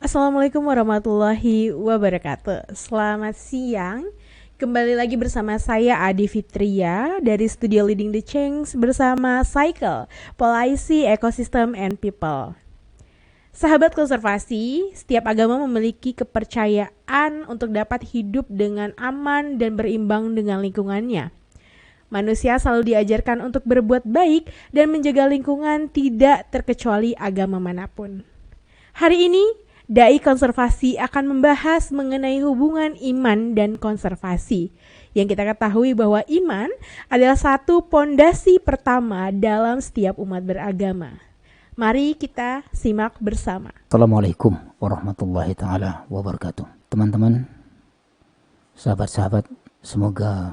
Assalamualaikum warahmatullahi wabarakatuh. Selamat siang. Kembali lagi bersama saya Adi Fitria dari Studio Leading the Change bersama Cycle, Policy Ecosystem and People. Sahabat konservasi, setiap agama memiliki kepercayaan untuk dapat hidup dengan aman dan berimbang dengan lingkungannya. Manusia selalu diajarkan untuk berbuat baik dan menjaga lingkungan tidak terkecuali agama manapun. Hari ini, Dai Konservasi akan membahas mengenai hubungan iman dan konservasi. Yang kita ketahui bahwa iman adalah satu pondasi pertama dalam setiap umat beragama. Mari kita simak bersama. Assalamualaikum warahmatullahi ta'ala wabarakatuh. Teman-teman, sahabat-sahabat, semoga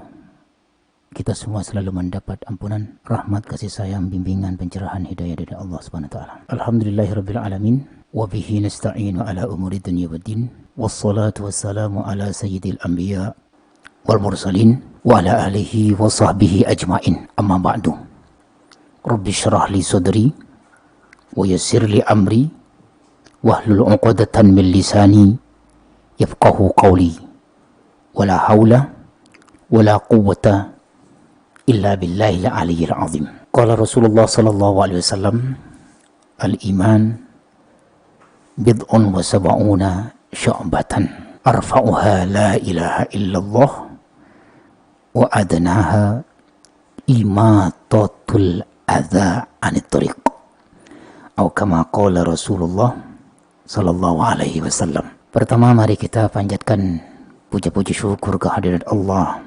kita semua selalu mendapat ampunan, rahmat, kasih sayang, bimbingan, pencerahan, hidayah dari Allah Subhanahu wa taala. Alhamdulillahirabbil alamin. وبه نستعين على أمور الدنيا والدين والصلاة والسلام على سيد الأنبياء والمرسلين وعلى آله وصحبه أجمعين أما بعد رب اشرح لي صدري ويسر لي أمري واحلل عقدة من لساني يفقه قولي ولا حول ولا قوة إلا بالله العلي العظيم. قال رسول الله صلى الله عليه وسلم الإيمان bid'un wa sab'una syu'batan arfa'uha la ilaha illallah wa adnaha imatatul adha anit tariq atau kama qala Rasulullah sallallahu alaihi wasallam. Pertama, mari kita panjatkan puja-puji syukur kehadirat Allah,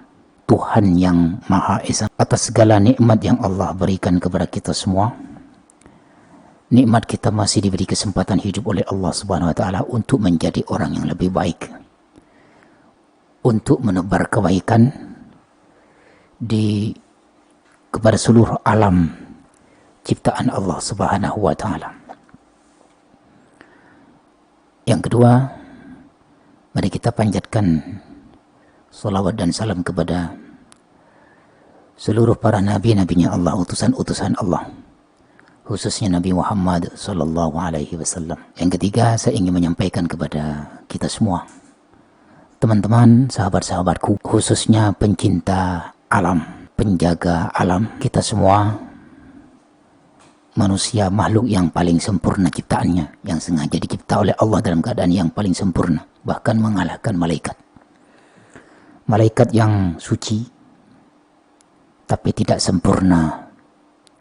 Tuhan yang Maha Esa, atas segala nikmat yang Allah berikan kepada kita semua. Nikmat kita masih diberi kesempatan hidup oleh Allah Subhanahu wa taala untuk menjadi orang yang lebih baik, untuk menebar kebaikan kepada seluruh alam ciptaan Allah Subhanahu wa taala. Yang kedua, mari kita panjatkan salawat dan salam kepada seluruh para nabi-nabinya Allah, utusan-utusan Allah, khususnya Nabi Muhammad sallallahu alaihi wasallam. Yang ketiga, saya ingin menyampaikan kepada kita semua, teman-teman, sahabat-sahabatku, khususnya pencinta alam, penjaga alam, kita semua manusia, makhluk yang paling sempurna ciptaannya, yang sengaja dicipta oleh Allah dalam keadaan yang paling sempurna, bahkan mengalahkan malaikat. Malaikat yang suci tapi tidak sempurna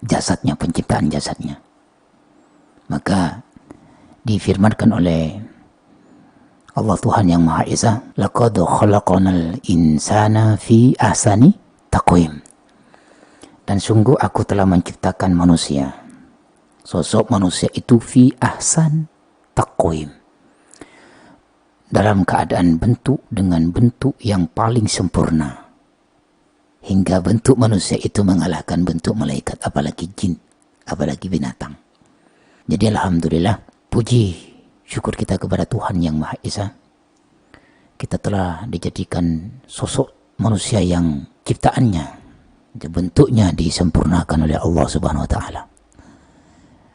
jasadnya, penciptaan jasadnya. Maka difirmankan oleh Allah Tuhan yang Maha Esa, laqad khalaqnal insana fi ahsani taqwim. Dan sungguh aku telah menciptakan manusia, sosok manusia itu fi ahsan taqwim, dalam keadaan dengan bentuk yang paling sempurna, hingga bentuk manusia itu mengalahkan bentuk malaikat, apalagi jin, apalagi binatang. Jadi alhamdulillah, puji syukur kita kepada Tuhan yang Maha Esa, kita telah dijadikan sosok manusia yang ciptaannya, bentuknya disempurnakan oleh Allah Subhanahu wa taala.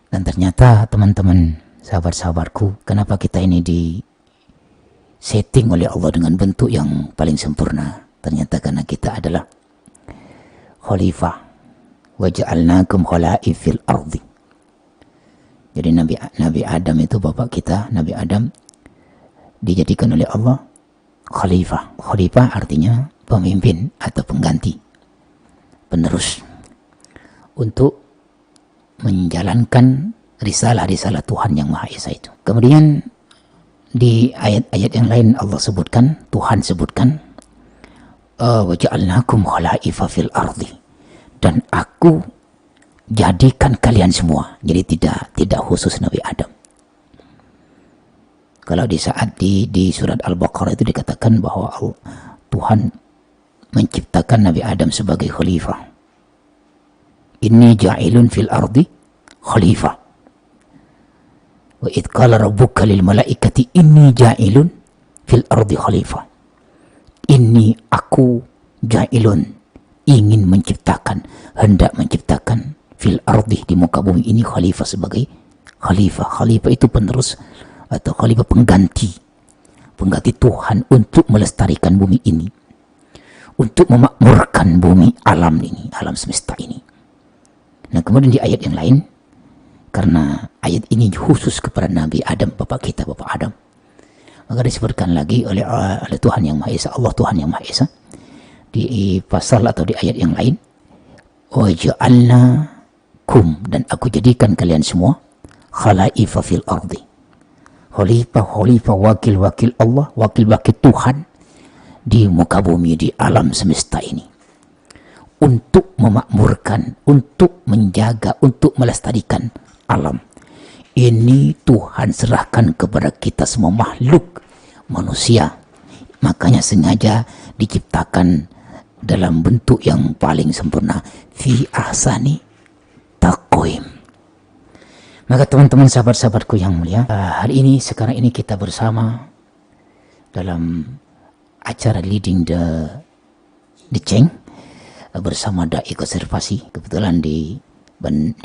Dan ternyata teman-teman, sahabat-sahabatku, kenapa kita ini disetting oleh Allah dengan bentuk yang paling sempurna? Ternyata karena kita adalah khalifah, wa ja'alnakum khalaifil ardi. Jadi Nabi Adam itu bapak kita, Nabi Adam dijadikan oleh Allah khalifah. Khalifah artinya pemimpin atau pengganti, penerus, untuk menjalankan risalah-risalah Tuhan yang Maha Esa itu. Kemudian di ayat-ayat yang lain Allah sebutkan, Tuhan sebutkan, wa ja'alnakum khalaifa fil ardi, dan aku jadikan kalian semua. Jadi tidak khusus Nabi Adam. Kalau di saat di surat Al-Baqarah itu dikatakan bahwa Tuhan menciptakan Nabi Adam sebagai khalifah. Inni ja'ilun fil ardi khalifah. Wa idh qala rabbuka lil malaikati inni ja'ilun fil ardi khalifah. Ini aku ja'ilun, ingin menciptakan, hendak menciptakan fil ardi, di muka bumi ini, khalifah, sebagai khalifah. Khalifah itu penerus atau khalifah pengganti Tuhan untuk melestarikan bumi ini, untuk memakmurkan bumi alam ini, alam semesta ini. Nah, kemudian di ayat yang lain, karena ayat ini khusus kepada Nabi Adam, bapak kita, bapak Adam, maka disebutkan lagi oleh Tuhan Yang Maha Esa, Allah Tuhan Yang Maha Esa, di pasal atau di ayat yang lain, waja'alnakum, dan aku jadikan kalian semua khalaifa fil ardi, khalifah, wakil-wakil Allah, wakil-wakil Tuhan di muka bumi, di alam semesta ini, untuk memakmurkan, untuk menjaga, untuk melestarikan alam ini. Tuhan serahkan kepada kita semua makhluk manusia, makanya sengaja diciptakan dalam bentuk yang paling sempurna, fi ahsani taqwim. Maka teman-teman, sahabat-sahabatku yang mulia, hari ini, sekarang ini kita bersama dalam acara Leading the Cheng bersama Dai Konservasi. Kebetulan di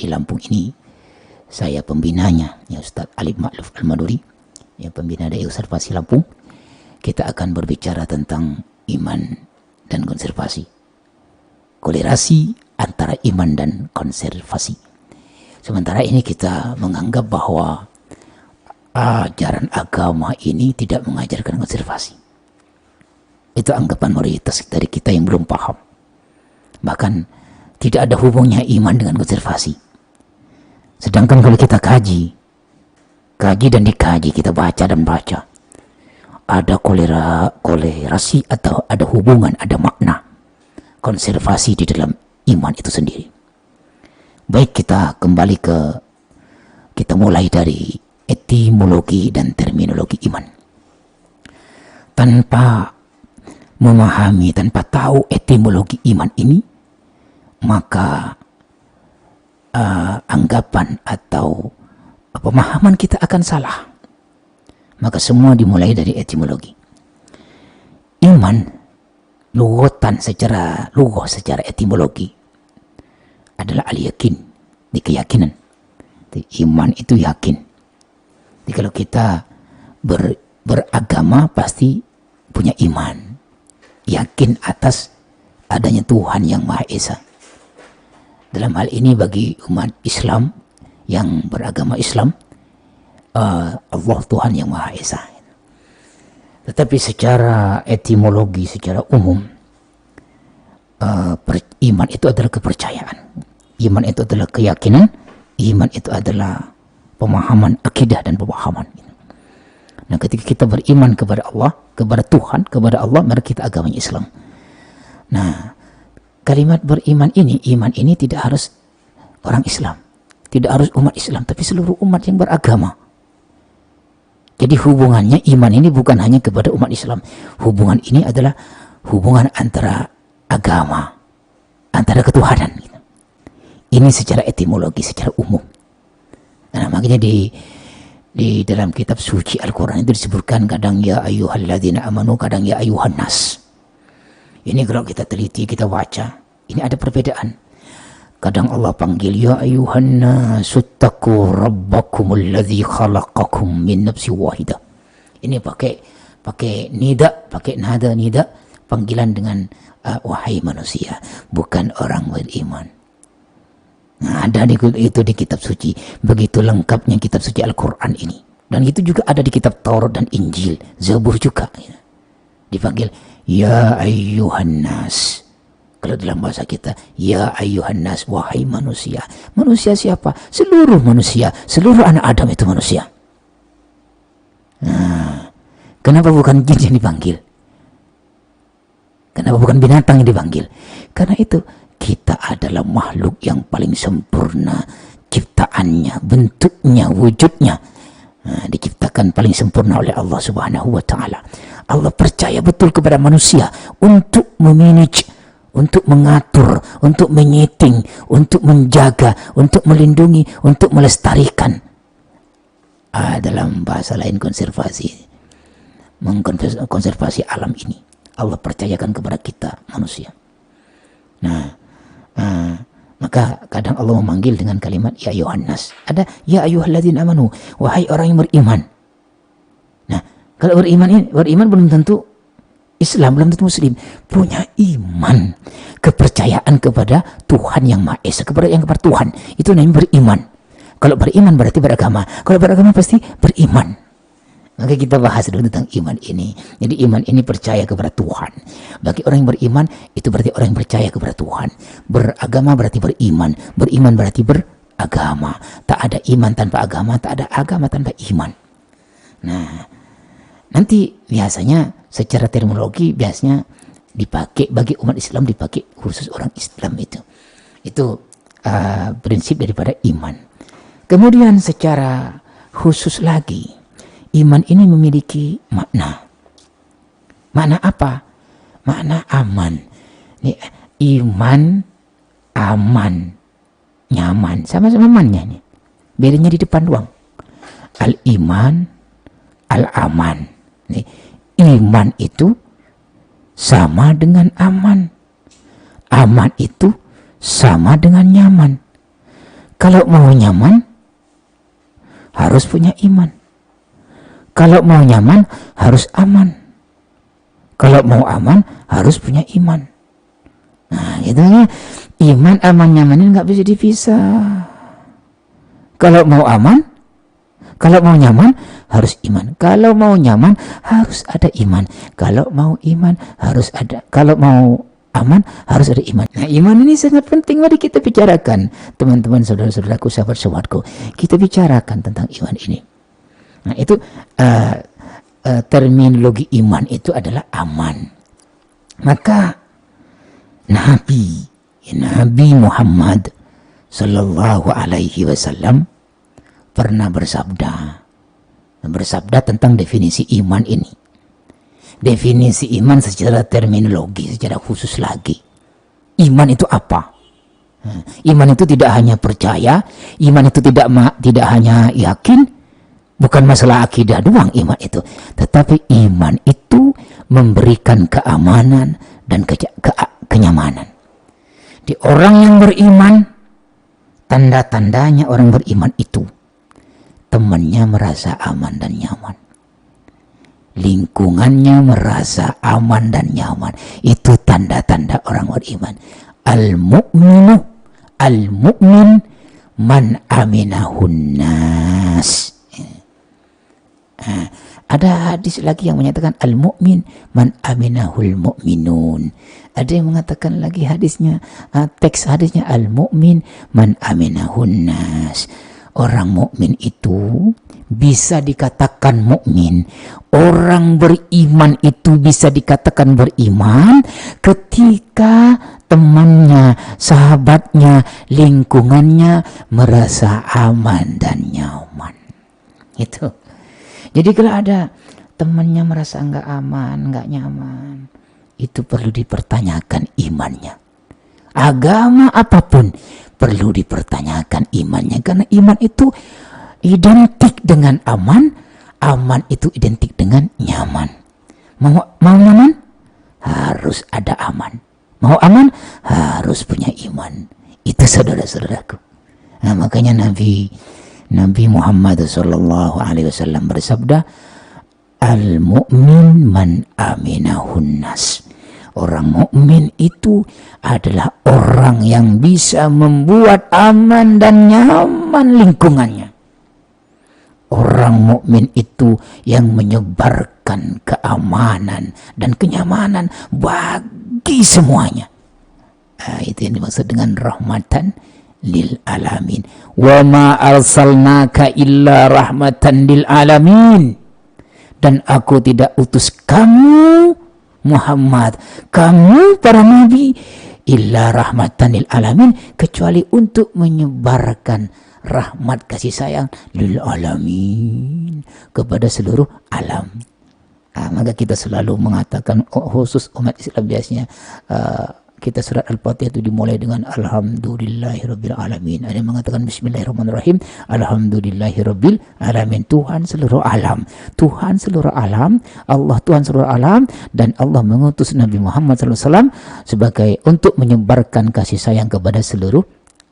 Lampung ini saya pembinanya, ya Ustaz Alif Ma'luf Al-Maduri, ya pembina Dai Konservasi Lampung. Kita akan berbicara tentang iman dan konservasi, kolerasi antara iman dan konservasi. Sementara ini kita menganggap bahwa ajaran agama ini tidak mengajarkan konservasi. Itu anggapan mayoritas dari kita yang belum paham. Bahkan tidak ada hubungnya iman dengan konservasi. Sedangkan kalau kita kaji dan dikaji, kita baca dan baca, ada kolerasi atau ada hubungan, ada makna konservasi di dalam iman itu sendiri. Baik, kita kembali kita mulai dari etimologi dan terminologi iman. Tanpa memahami, tanpa tahu etimologi iman ini, maka anggapan atau pemahaman kita akan salah. Maka semua dimulai dari etimologi. Iman, lughatan secara etimologi, adalah al-yakin, di keyakinan. Iman itu yakin. Jadi kalau kita beragama pasti punya iman, yakin atas adanya Tuhan Yang Maha Esa. Dalam hal ini bagi umat Islam yang beragama Islam, Allah Tuhan Yang Maha Esa. Tetapi secara etimologi, secara umum, iman itu adalah kepercayaan, iman itu adalah keyakinan, iman itu adalah pemahaman akidah dan pemahaman. Nah, ketika kita beriman kepada Allah, kepada Tuhan, kepada Allah, maka kita agamanya Islam. Nah, kalimat beriman ini, iman ini tidak harus orang Islam, tidak harus umat Islam, tapi seluruh umat yang beragama. Jadi hubungannya iman ini bukan hanya kepada umat Islam. Hubungan ini adalah hubungan antara agama, antara ketuhanan. Ini secara etimologi, secara umum. Nah, makanya di dalam kitab suci Al-Quran itu disebutkan kadang ya ayyuhalladzina amanu, kadang ya ayyuhan nas. Ini kalau kita teliti, kita baca, ini ada perbedaan. Kadang Allah panggil ya ayyuhan nasu rabbakumul ladzi khalaqakum min nafsin wahidah. Ini pakai nida, pakai nada nida, panggilan dengan wahai manusia, bukan orang beriman. Nah, ada itu di kitab suci. Begitu lengkapnya kitab suci Al-Quran ini. Dan itu juga ada di kitab Taurat dan Injil, Zabur juga. Dipanggil ya ayyuhan nas. Kalau dalam bahasa kita, ya ayyuhan nas, wahai manusia. Manusia siapa? Seluruh manusia, seluruh anak Adam itu manusia. Nah, kenapa bukan jin yang dipanggil? Kenapa bukan binatang yang dipanggil? Karena itu kita adalah makhluk yang paling sempurna ciptaannya, bentuknya, wujudnya. Nah, diciptakan paling sempurna oleh Allah Subhanahu wa Ta'ala. Allah percaya betul kepada manusia untuk memanage, untuk mengatur, untuk menyeting, untuk menjaga, untuk melindungi, untuk melestarikan. Dalam bahasa lain konservasi, mengkonservasi alam ini. Allah percayakan kepada kita manusia. Nah, maka kadang Allah memanggil dengan kalimat ya ayyuhan nas. Ada ya ayyuhalladzina amanu, wahai orang yang beriman. Kalau beriman belum tentu Islam, belum tentu Muslim. Punya iman, kepercayaan kepada Tuhan yang Maha Esa, kepada Tuhan. Itu namanya beriman. Kalau beriman berarti beragama. Kalau beragama pasti beriman. Maka kita bahas dulu tentang iman ini. Jadi iman ini percaya kepada Tuhan. Bagi orang yang beriman, itu berarti orang yang percaya kepada Tuhan. Beragama berarti beriman. Beriman berarti beragama. Tak ada iman tanpa agama, tak ada agama tanpa iman. Nah, nanti biasanya secara terminologi biasanya dipakai bagi umat Islam, dipakai khusus orang Islam itu. Itu prinsip daripada iman. Kemudian secara khusus lagi, iman ini memiliki makna. Makna apa? Makna aman. Nih, iman, aman, nyaman. Sama-sama amannya nih. Bedanya di depan doang. Al-iman, al-aman. Nih, iman itu sama dengan aman. Aman itu sama dengan nyaman. Kalau mau nyaman, harus punya iman. Kalau mau nyaman, harus aman. Kalau mau aman, harus punya iman. Nah, gitu ya. Iman, aman, nyaman ini nggak bisa dipisah. Kalau mau aman, kalau mau nyaman, harus iman. Kalau mau nyaman, harus ada iman. Kalau mau iman, harus ada. Kalau mau aman, harus ada iman. Nah, iman ini sangat penting. Mari kita bicarakan. Teman-teman, saudara-saudaraku, sahabat-sahabatku. Kita bicarakan tentang iman ini. Nah, itu terminologi iman itu adalah aman. Maka, Nabi Muhammad Sallallahu Alaihi Wasallam pernah bersabda tentang definisi iman ini. Definisi iman secara terminologi, secara khusus lagi. Iman itu apa? Iman itu tidak hanya percaya, iman itu tidak hanya yakin, bukan masalah akidah doang iman itu, tetapi iman itu memberikan keamanan dan kenyamanan. Di orang yang beriman, tanda-tandanya orang beriman itu temannya merasa aman dan nyaman. Lingkungannya merasa aman dan nyaman. Itu tanda-tanda orang beriman. Al-mu'min man aminahun nas. Ada hadis lagi yang menyatakan al-mu'min man aminahul mu'minun. Ada yang mengatakan lagi hadisnya, teks hadisnya al-mu'min man aminahun nas. Orang mukmin itu bisa dikatakan mukmin. Orang beriman itu bisa dikatakan beriman ketika temannya, sahabatnya, lingkungannya merasa aman dan nyaman. Itu. Jadi kalau ada temannya merasa nggak aman, nggak nyaman, itu perlu dipertanyakan imannya. Agama apapun perlu dipertanyakan imannya, karena iman itu identik dengan aman, aman itu identik dengan nyaman. Mau nyaman harus ada aman, mau aman harus punya iman. Itu saudara-saudaraku. Nah, makanya Nabi Muhammad sallallahu alaihi wasallam bersabda, al-mu'min man aminahun nas. Orang mukmin itu adalah orang yang bisa membuat aman dan nyaman lingkungannya. Orang mukmin itu yang menyebarkan keamanan dan kenyamanan bagi semuanya. Nah, itu yang dimaksud dengan rahmatan lil alamin. Wa ma arsalnaka illa rahmatan lil alamin. Dan aku tidak utus kamu Muhammad, kamu para nabi, illa rahmatan lil alamin, kecuali untuk menyebarkan rahmat kasih sayang lil alamin, kepada seluruh alam. Maka kita selalu mengatakan, khusus umat Islam biasanya kita surat Al-Fatihah itu dimulai dengan Alhamdulillahirabbil alamin. Ada yang mengatakan Bismillahirrahmanirrahim, Alhamdulillahirabbil alamin. Tuhan seluruh alam, Tuhan seluruh alam, Allah Tuhan seluruh alam, dan Allah mengutus Nabi Muhammad SAW sebagai untuk menyebarkan kasih sayang kepada seluruh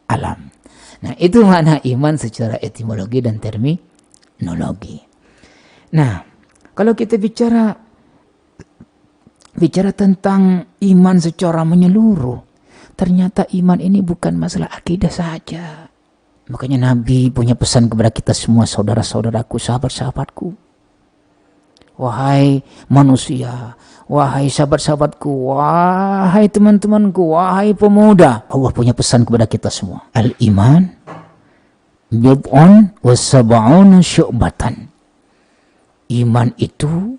alam. Nah, itu makna iman secara etimologi dan terminologi. Nah, Kalau kita bicara tentang iman secara menyeluruh, ternyata iman ini bukan masalah akidah saja. Makanya Nabi punya pesan kepada kita semua, saudara-saudaraku, sahabat-sahabatku. Wahai manusia, wahai sahabat-sahabatku, wahai teman-temanku, wahai pemuda. Allah punya pesan kepada kita semua. Al-iman bid'un wa sab'una syu'batan. Iman itu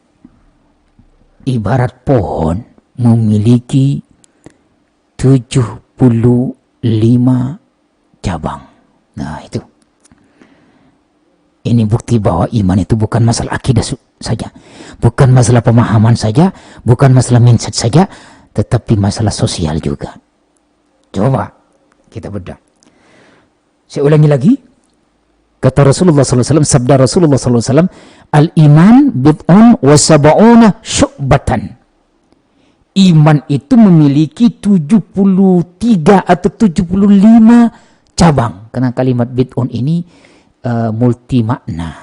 ibarat pohon memiliki 75 cabang. Nah itu. Ini bukti bahwa iman itu bukan masalah akidah saja. Bukan masalah pemahaman saja. Bukan masalah mindset saja. Tetapi masalah sosial juga. Coba kita bedah. Saya ulangi lagi. Kata Rasulullah SAW, sabda Rasulullah SAW, al-iman bid'un wa sab'una syu'batan. Iman itu memiliki 73 atau 75 cabang. Karena kalimat bid'un ini multi makna.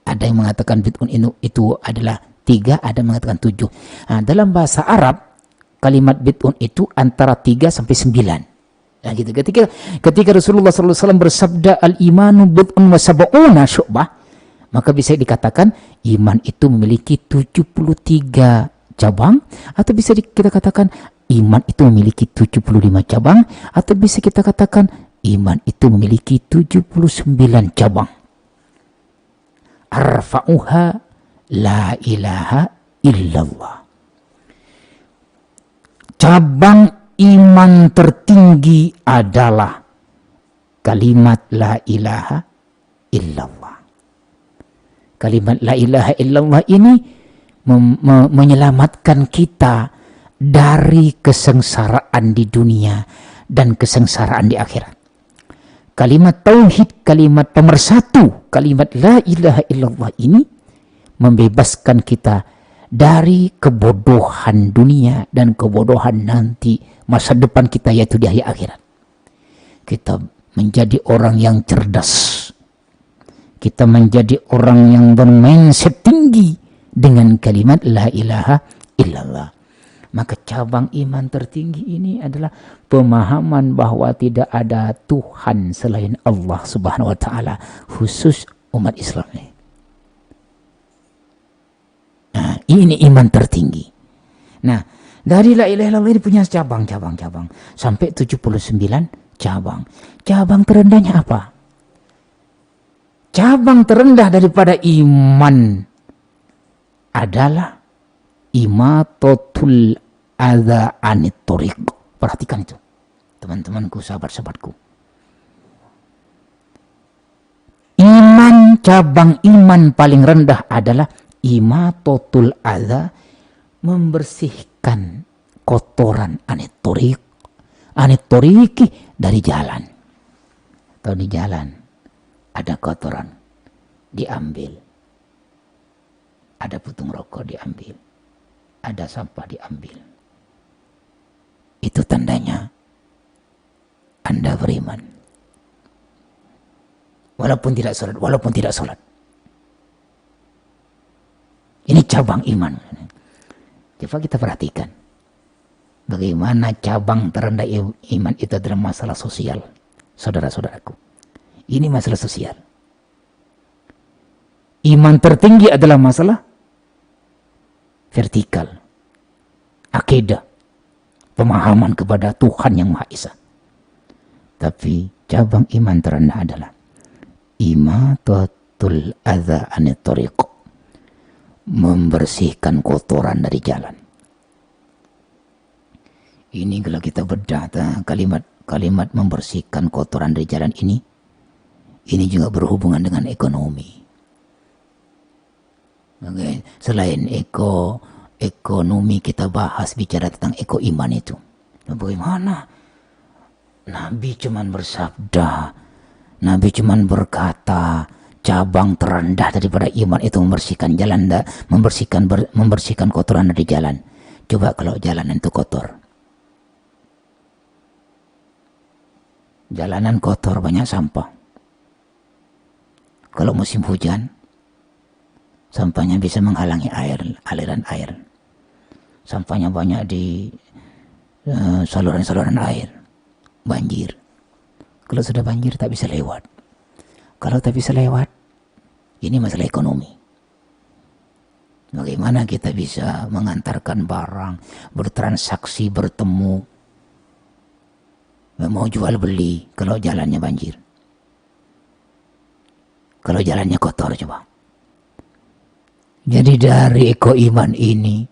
Ada yang mengatakan bid'un itu adalah 3, ada yang mengatakan 7. Nah, dalam bahasa Arab, kalimat bid'un itu antara 3 sampai 9. Nah, gitu. Ketika Rasulullah SAW bersabda al-imanu bid'un wa sab'una syu'bah, maka bisa dikatakan iman itu memiliki 73 cabang, atau bisa kita katakan iman itu memiliki 75 cabang, atau bisa kita katakan iman itu memiliki 79 cabang. Arfa'uha la ilaha illallah. Cabang iman tertinggi adalah kalimat la ilaha illallah. Kalimat la ilaha illallah ini menyelamatkan kita dari kesengsaraan di dunia dan kesengsaraan di akhirat. Kalimat tauhid, kalimat pemersatu, kalimat la ilaha illallah ini membebaskan kita dari kebodohan dunia dan kebodohan nanti masa depan kita, yaitu di hari akhirat. Kita menjadi orang yang cerdas. Kita menjadi orang yang bermindset tinggi dengan kalimat la ilaha illallah. Maka cabang iman tertinggi ini adalah pemahaman bahwa tidak ada Tuhan selain Allah Subhanahu wa taala, khusus umat Islam ini. Nah, ini iman tertinggi. Nah, dari la ilaha illallah ini punya cabang sampai 79 cabang. Cabang terendahnya apa? Cabang terendah daripada iman adalah imatatul adza anit thoriq. Perhatikan itu, teman-temanku, sahabat-sahabatku. Cabang iman paling rendah adalah imatatul adza, membersihkan kotoran anit thoriq. Anit thoriq dari jalan. Atau di jalan ada kotoran, diambil. Ada putung rokok, diambil. Ada sampah, diambil. Itu tandanya Anda beriman. Walaupun tidak sholat. Ini cabang iman. Coba kita perhatikan. Bagaimana cabang terendah iman itu adalah masalah sosial. Saudara-saudaraku. Ini masalah sosial. Iman tertinggi adalah masalah vertikal. Akidah. Pemahaman kepada Tuhan yang Maha Esa. Tapi cabang iman terendah adalah imatatul adza anit thoriq, membersihkan kotoran dari jalan. Ini kalau kita bedah kalimat membersihkan kotoran dari jalan ini juga berhubungan dengan ekonomi. Oke. Selain ekonomi, kita bahas bicara tentang iman itu. Bagaimana? Nabi cuman bersabda, Nabi cuman berkata, cabang terendah daripada iman itu membersihkan jalan, membersihkan kotoran dari jalan. Coba kalau jalanan itu kotor. Jalanan kotor, banyak sampah. Kalau musim hujan, Sampahnya bisa menghalangi aliran air. Sampahnya banyak di saluran-saluran air. Banjir. Kalau sudah banjir tak bisa lewat. Kalau tak bisa lewat, ini masalah ekonomi. Bagaimana kita bisa mengantarkan barang, bertransaksi, bertemu, mau jual beli kalau jalannya banjir? Kalau jalannya kotor coba. Jadi dari iman ini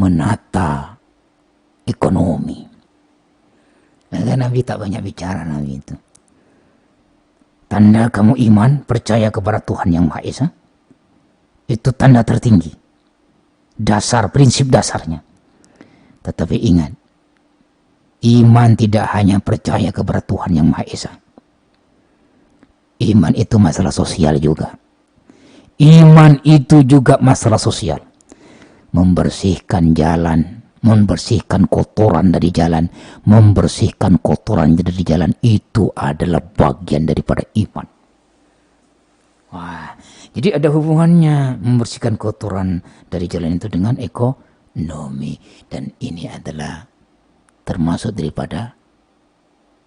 menata ekonomi. Maka Nabi tak banyak bicara Nabi itu. Tanda kamu iman, percaya kepada Tuhan Yang Maha Esa, itu tanda tertinggi. Dasar, prinsip dasarnya. Tetapi ingat, iman tidak hanya percaya kepada Tuhan Yang Maha Esa. Iman itu masalah sosial juga. Iman itu juga masalah sosial. Membersihkan jalan, membersihkan kotoran dari jalan, membersihkan kotoran dari jalan, itu adalah bagian daripada iman. Wah, jadi ada hubungannya membersihkan kotoran dari jalan itu dengan ekonomi, dan ini adalah termasuk daripada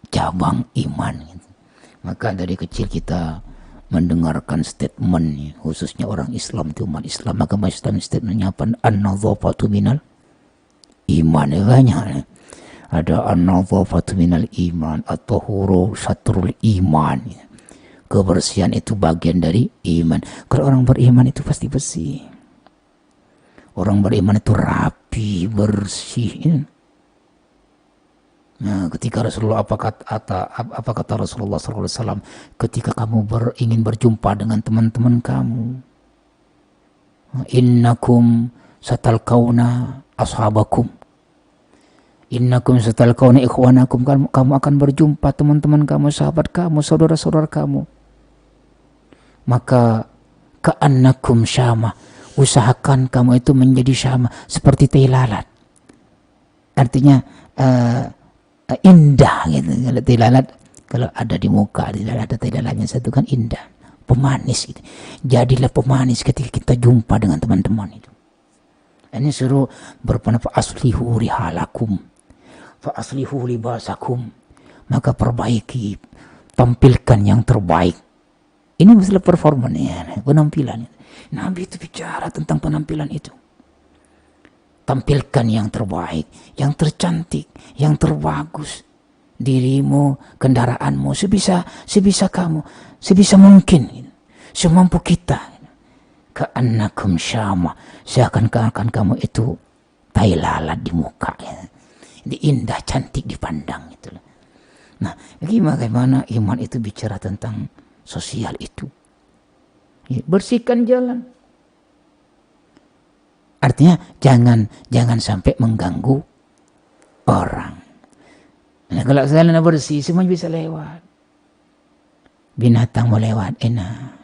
cabang iman. Maka dari kecil kita mendengarkan statement, khususnya orang Islam itu umat Islam, maka Islam statementnya apa? An-nadhafatu minal iman. Banyak. Ada an-nadhafatu minal iman, at-tahuru syatrul iman. Kebersihan itu bagian dari iman. Kalau orang beriman itu pasti bersih. Orang beriman itu rapi, bersih. Nah, ketika Rasulullah apa kata Rasulullah SAW, ketika kamu ingin berjumpa dengan teman-teman kamu, innakum satalqauna ashabakum, innakum satalqauna ikhwanakum, kamu akan berjumpa teman-teman kamu, sahabat kamu, saudara-saudara kamu. Maka ka'annakum syama, usahakan kamu itu menjadi syama, seperti teh lalat. Artinya indah gitu. Kalau teh lalat, kalau ada di muka, tidak ada teh lalatnya satu kan indah, pemanis gitu. Jadilah pemanis ketika kita jumpa dengan teman-teman itu. Ini suruh berpendapat aslihu rihalakum, fa aslihu libasakum, maka perbaiki, tampilkan yang terbaik. Ini masalah performanya, penampilan. Nabi itu bicara tentang penampilan itu. Tampilkan yang terbaik, yang tercantik, yang terbagus. Dirimu, kendaraanmu, sebisa kamu, sebisa mungkin, semampu kita. Ka'annakum syama, seakan-akan kamu itu tai lalat di muka. Jadi indah, cantik dipandang. Gitu. Nah, bagaimana iman itu bicara tentang sosial itu. Bersihkan jalan. Artinya jangan sampai mengganggu orang. Nah, kalau jalan bersih, semuanya bisa lewat. Binatang mau lewat, enak.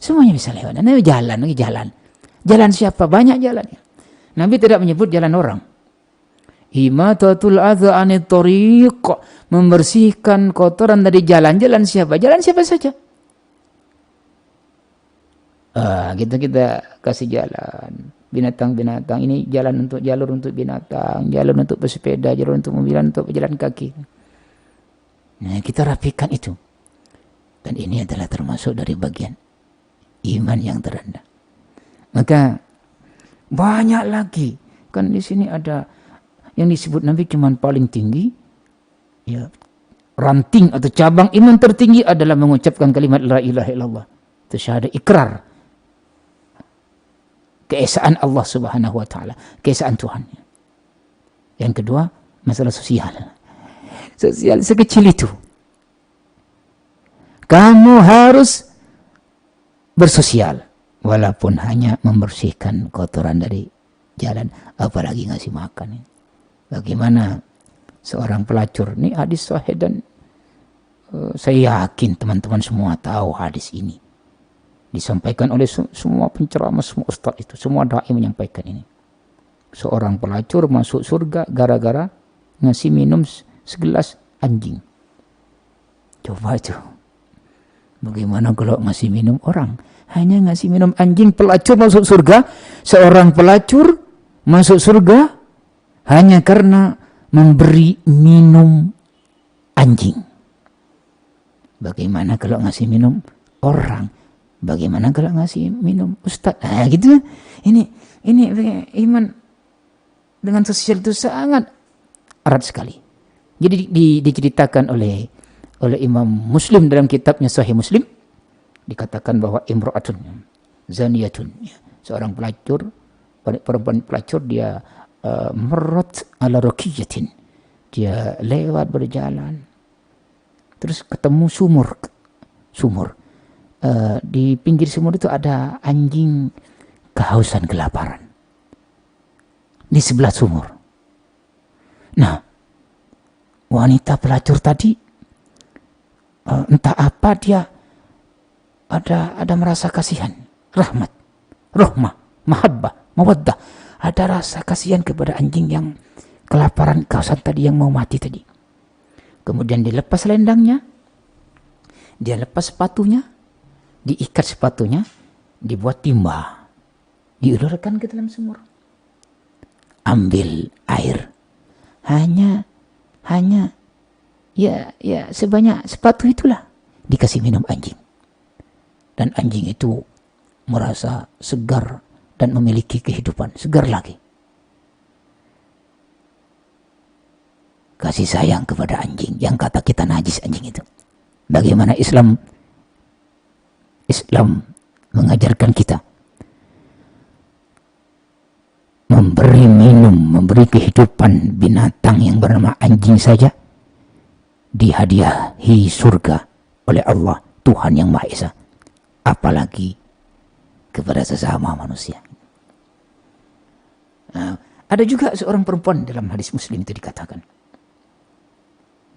Semuanya bisa lewat. Nah, jalan. Jalan siapa? Banyak jalan. Nabi tidak menyebut jalan orang. Imatatul adza anit thariq, membersihkan kotoran dari jalan. Jalan siapa? Jalan siapa saja. Kita kasih jalan. Binatang-binatang ini jalur untuk binatang, jalur untuk pesepeda, jalur untuk mobil, untuk pejalan kaki. Nah, kita rapikan itu. Dan ini adalah termasuk dari bagian iman yang terendah. Maka banyak lagi. Kan di sini ada yang disebut Nabi cuman paling tinggi. Ya, ranting atau cabang iman tertinggi adalah mengucapkan kalimat la ilaha illallah. Itu syahadat, ikrar. Keesaan Allah Subhanahu wa taala, keesaan Tuhan. Yang kedua, masalah sosial. Sosial sekecil itu. Kamu harus bersosial walaupun hanya membersihkan kotoran dari jalan, apalagi ngasih makan. Bagaimana seorang pelacur, ini hadis sahih dan saya yakin teman-teman semua tahu hadis ini. Disampaikan oleh semua penceramah, semua ustaz itu, semua dai menyampaikan ini. Seorang pelacur masuk surga gara-gara ngasih minum segelas anjing. Coba itu. Bagaimana kalau ngasih minum orang? Hanya ngasih minum anjing, pelacur masuk surga. Seorang pelacur masuk surga hanya karena memberi minum anjing. Bagaimana kalau ngasih minum orang? Bagaimana kalau ngasih minum ustaz? Nah, gitu. Ini iman dengan sosial itu sangat erat sekali. Jadi diceritakan oleh Imam Muslim dalam kitabnya Sahih Muslim, dikatakan bahwa imra'atun zaniyatun, seorang pelacur, perempuan pelacur, dia marrat ala rakiyatin, dia lewat berjalan, terus ketemu sumur. Di pinggir sumur itu ada anjing kehausan, kelaparan di sebelah sumur. Nah, wanita pelacur tadi entah apa dia ada merasa kasihan, rahmah, mahabbah, mawaddah, ada rasa kasihan kepada anjing yang kelaparan, kehausan tadi, yang mau mati tadi. Kemudian dilepas selendangnya, dia lepas sepatunya, diikat sepatunya, dibuat timba, diulurkan ke dalam sumur, ambil air, hanya ya sebanyak sepatu itulah dikasih minum anjing, dan anjing itu merasa segar dan memiliki kehidupan, segar lagi. Kasih sayang kepada anjing yang kata kita najis anjing itu. Bagaimana Islam mengajarkan kita memberi minum, memberi kehidupan binatang yang bernama anjing saja dihadiahi surga oleh Allah, Tuhan yang Maha Esa, apalagi kepada sesama manusia. Nah, ada juga seorang perempuan dalam hadis Muslim itu dikatakan,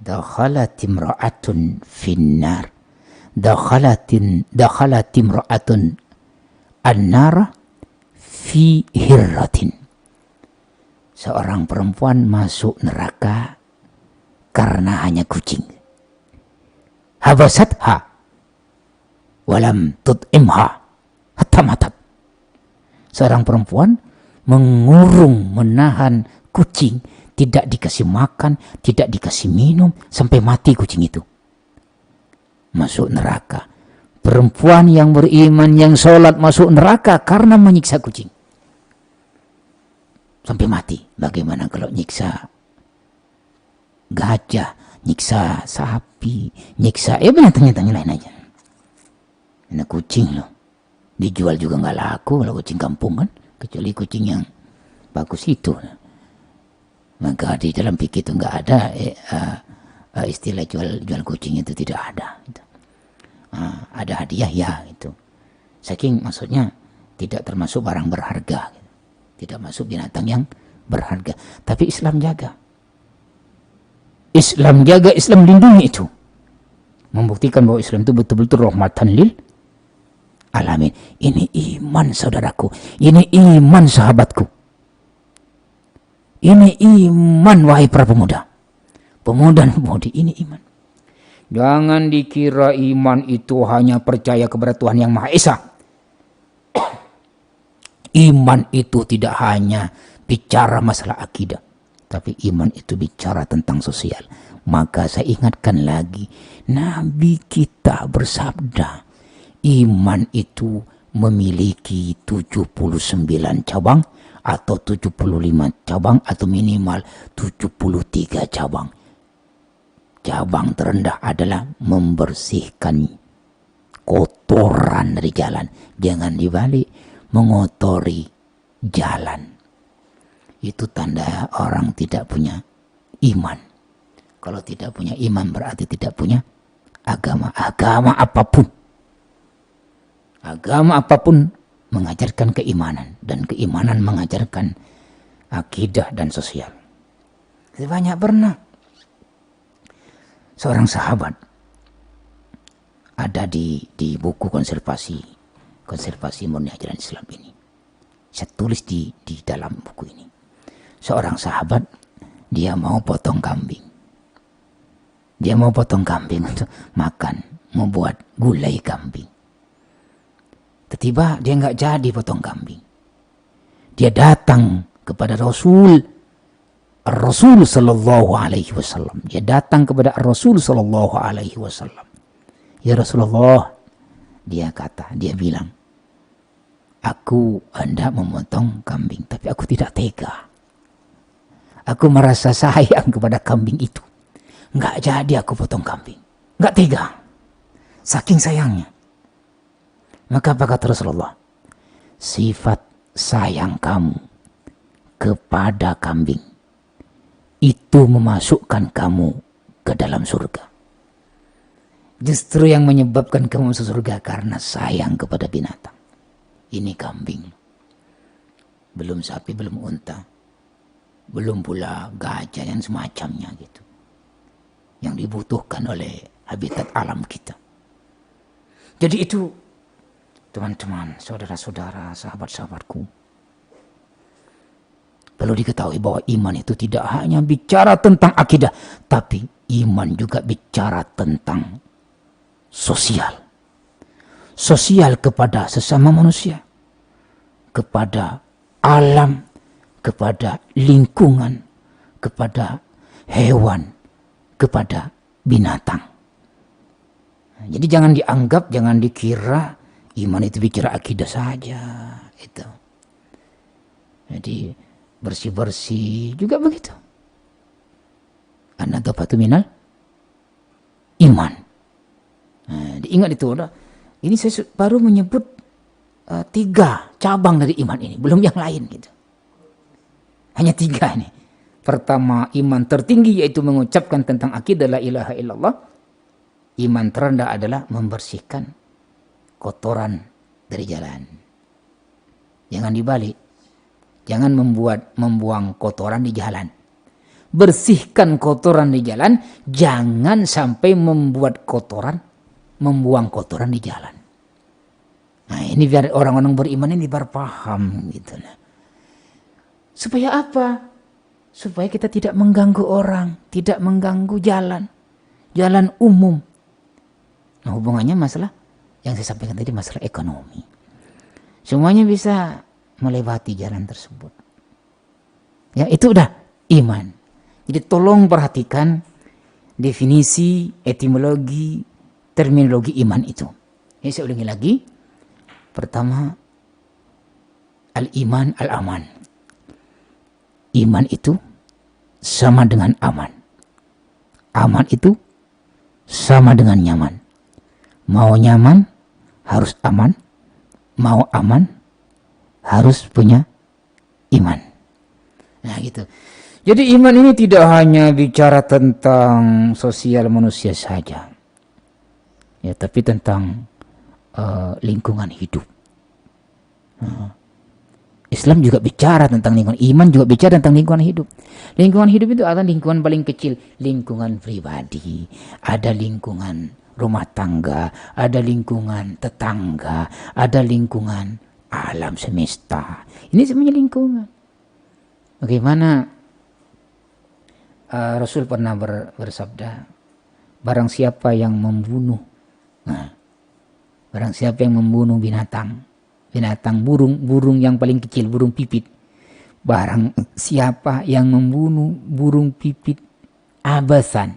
dakhalat imra'atun finnar, dakhalat imra'atun an-nara fi hirratin. Seorang perempuan masuk neraka karena hanya kucing. Habasatha walam tut'imha hatta matat. Seorang perempuan mengurung, menahan kucing, tidak dikasih makan, tidak dikasih minum, sampai mati kucing itu. Masuk neraka. Perempuan yang beriman, yang sholat, masuk neraka karena menyiksa kucing sampai mati. Bagaimana kalau nyiksa gajah, nyiksa sapi, nyiksa binatang-binatang lain aja. Ini kucing loh, dijual juga nggak laku kalau kucing kampung kan, kecuali kucing yang bagus itu. Maka di dalam fikih itu nggak ada istilah jual kucing, itu tidak ada. Ada hadiah ya itu. Saking maksudnya tidak termasuk barang berharga, tidak masuk binatang yang berharga. Tapi Islam jaga, Islam lindungi itu, membuktikan bahwa Islam itu betul-betul rahmatan lil alamin. Ini iman saudaraku, ini iman sahabatku, ini iman wahai para pemuda dan pemudi, ini iman. Jangan dikira iman itu hanya percaya kepada Tuhan yang Maha Esa. Iman itu tidak hanya bicara masalah akidah, tapi iman itu bicara tentang sosial. Maka saya ingatkan lagi, Nabi kita bersabda, iman itu memiliki 79 cabang atau 75 cabang atau minimal 73 cabang. Cabang terendah adalah membersihkan kotoran dari jalan. Jangan dibalik, mengotori jalan. Itu tanda orang tidak punya iman. Kalau tidak punya iman berarti tidak punya agama. Agama apapun mengajarkan keimanan, dan keimanan mengajarkan akidah dan sosial. Banyak pernah seorang sahabat ada di buku konservasi murni ajaran Islam ini. Saya tulis di dalam buku ini. Seorang sahabat, dia mau potong kambing. Dia mau potong kambing untuk makan, mau buat gulai kambing. Tiba-tiba dia nggak jadi potong kambing. Dia datang kepada Rasul Sallallahu Alaihi Wasallam. Dia datang kepada Rasul Sallallahu Alaihi Wasallam. Ya Rasulullah, dia bilang, aku hendak memotong kambing, tapi aku tidak tega. Aku merasa sayang kepada kambing itu. Nggak jadi aku potong kambing. Nggak tega. Saking sayangnya. Maka apa kata Rasulullah? Sifat sayang kamu kepada kambing itu memasukkan kamu ke dalam surga. Justru yang menyebabkan kamu masuk surga karena sayang kepada binatang. Ini kambing. Belum sapi, belum unta. Belum pula gajah dan semacamnya gitu. Yang dibutuhkan oleh habitat alam kita. Jadi itu, teman-teman, saudara-saudara, sahabat-sahabatku, perlu diketahui bahwa iman itu tidak hanya bicara tentang akidah, tapi iman juga bicara tentang sosial. Sosial kepada sesama manusia, kepada alam, kepada lingkungan, kepada hewan, kepada binatang. Jadi jangan dianggap, jangan dikira iman itu bicara akidah saja. Itu. Jadi bersih-bersih juga begitu. An-nadhafatu minal iman. Nah, diingat itu. Ini saya baru menyebut 3 cabang dari iman ini, belum yang lain gitu. Hanya 3 ini. Pertama, iman tertinggi yaitu mengucapkan tentang akidah la ilaha illallah. Iman terendah adalah membersihkan kotoran dari jalan. Jangan dibalik. Jangan membuang kotoran di jalan. Bersihkan kotoran di jalan, jangan sampai membuang kotoran di jalan. Nah, ini biar orang-orang beriman ini berpaham gitu. Supaya apa? Supaya kita tidak mengganggu orang, tidak mengganggu jalan umum. Nah, hubungannya masalah yang saya sampaikan tadi, masalah ekonomi. Semuanya bisa melewati jalan tersebut. Ya, itu udah iman. Jadi tolong perhatikan definisi, etimologi, terminologi iman itu. Ini saya ulangi lagi. Pertama, al-iman, al-aman. Iman itu sama dengan aman. Aman itu sama dengan nyaman. Mau nyaman harus aman. Mau aman harus punya iman. Nah gitu. Jadi iman ini tidak hanya bicara tentang sosial manusia saja. Ya, tapi tentang lingkungan hidup. Islam juga bicara tentang lingkungan. Iman juga bicara tentang lingkungan hidup. Lingkungan hidup itu ada lingkungan paling kecil. Lingkungan pribadi. Ada lingkungan rumah tangga, ada lingkungan tetangga, ada lingkungan alam semesta. Ini semuanya lingkungan. Bagaimana Rasul pernah bersabda, barang siapa yang membunuh, barang siapa yang membunuh binatang, burung yang paling kecil, burung pipit, barang siapa yang membunuh burung pipit abasan,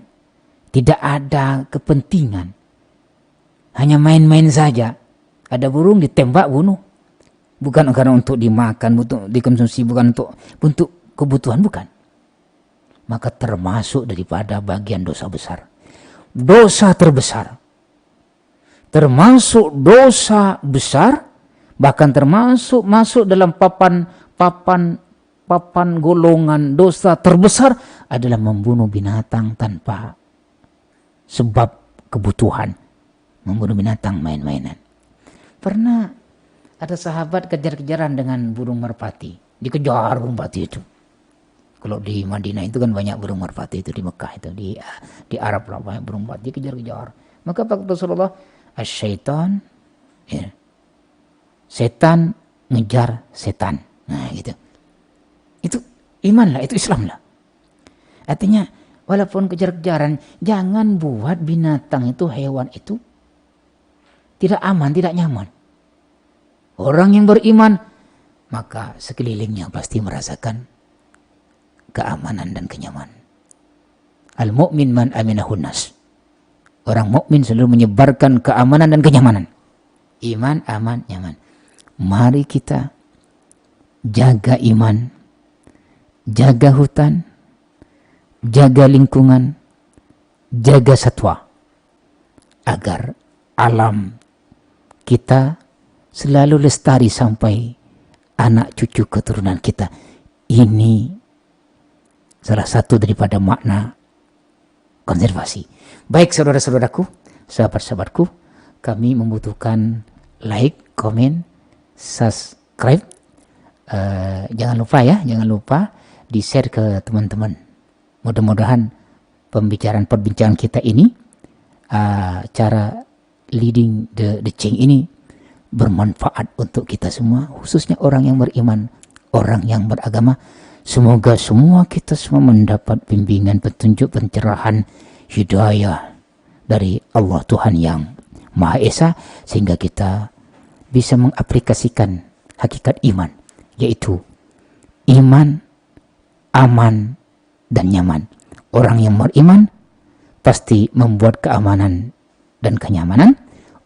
tidak ada kepentingan, hanya main-main saja. Ada burung ditembak bunuh, bukan karena untuk dimakan, untuk dikonsumsi, bukan untuk kebutuhan, bukan. Maka termasuk daripada bagian dosa besar, dosa terbesar, termasuk dosa besar, bahkan termasuk masuk dalam papan golongan dosa terbesar adalah membunuh binatang tanpa sebab kebutuhan, membunuh binatang main-mainan. Pernah ada sahabat kejar-kejaran dengan burung merpati, dikejar burung merpati itu. Kalau di Madinah itu kan banyak burung merpati itu, di Mekah itu, di Arab lah banyak burung merpati, dikejar-kejar. Maka Pak Rasulullah, asyaitan, ya, setan ngejar setan. Nah gitu. Itu iman lah, itu Islam lah. Artinya Walaupun kejar-kejaran, jangan buat binatang itu, hewan itu tidak aman, tidak nyaman. Orang yang beriman, maka sekelilingnya pasti merasakan keamanan dan kenyamanan. Al-mu'min man aminahun nas. Orang mukmin selalu menyebarkan keamanan dan kenyamanan. Iman, aman, nyaman. Mari kita jaga iman, jaga hutan, jaga lingkungan, jaga satwa, agar alam kita selalu lestari sampai anak cucu keturunan kita. Ini salah satu daripada makna konservasi. Baik saudara-saudaraku, sahabat-sahabatku, kami membutuhkan like, komen, subscribe. Jangan lupa di share ke teman-teman. Mudah-mudahan perbincangan kita ini, cara leading the change ini bermanfaat untuk kita semua, khususnya orang yang beriman, orang yang beragama. Semoga semua kita semua mendapat bimbingan, petunjuk, pencerahan, hidayah dari Allah Tuhan yang Maha Esa, sehingga kita bisa mengaplikasikan hakikat iman, yaitu iman, aman, dan nyaman. Orang yang beriman pasti membuat keamanan dan kenyamanan.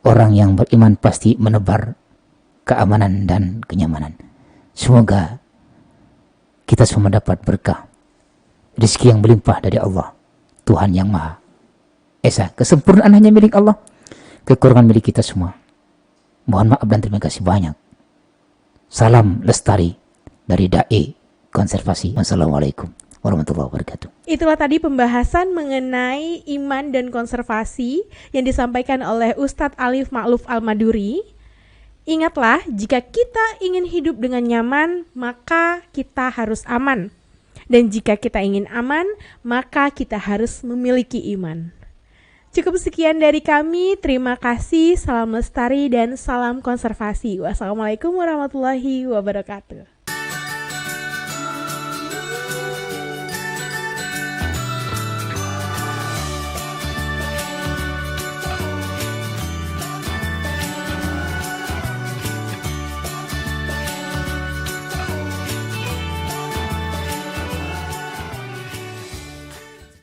Orang yang beriman pasti menebar keamanan dan kenyamanan. Semoga kita semua dapat berkah, rezeki yang berlimpah dari Allah, Tuhan yang Maha Esa. Kesempurnaan hanya milik Allah, kekurangan milik kita semua. Mohon maaf dan terima kasih banyak. Salam lestari dari Dai Konservasi. Wassalamualaikum warahmatullahi wabarakatuh. Itulah tadi pembahasan mengenai iman dan konservasi yang disampaikan oleh Ustadz Alif Ma'luf Al-Maduri. Ingatlah, jika kita ingin hidup dengan nyaman, maka kita harus aman. Dan jika kita ingin aman, maka kita harus memiliki iman. Cukup sekian dari kami, terima kasih, salam lestari dan salam konservasi. Wassalamualaikum warahmatullahi wabarakatuh.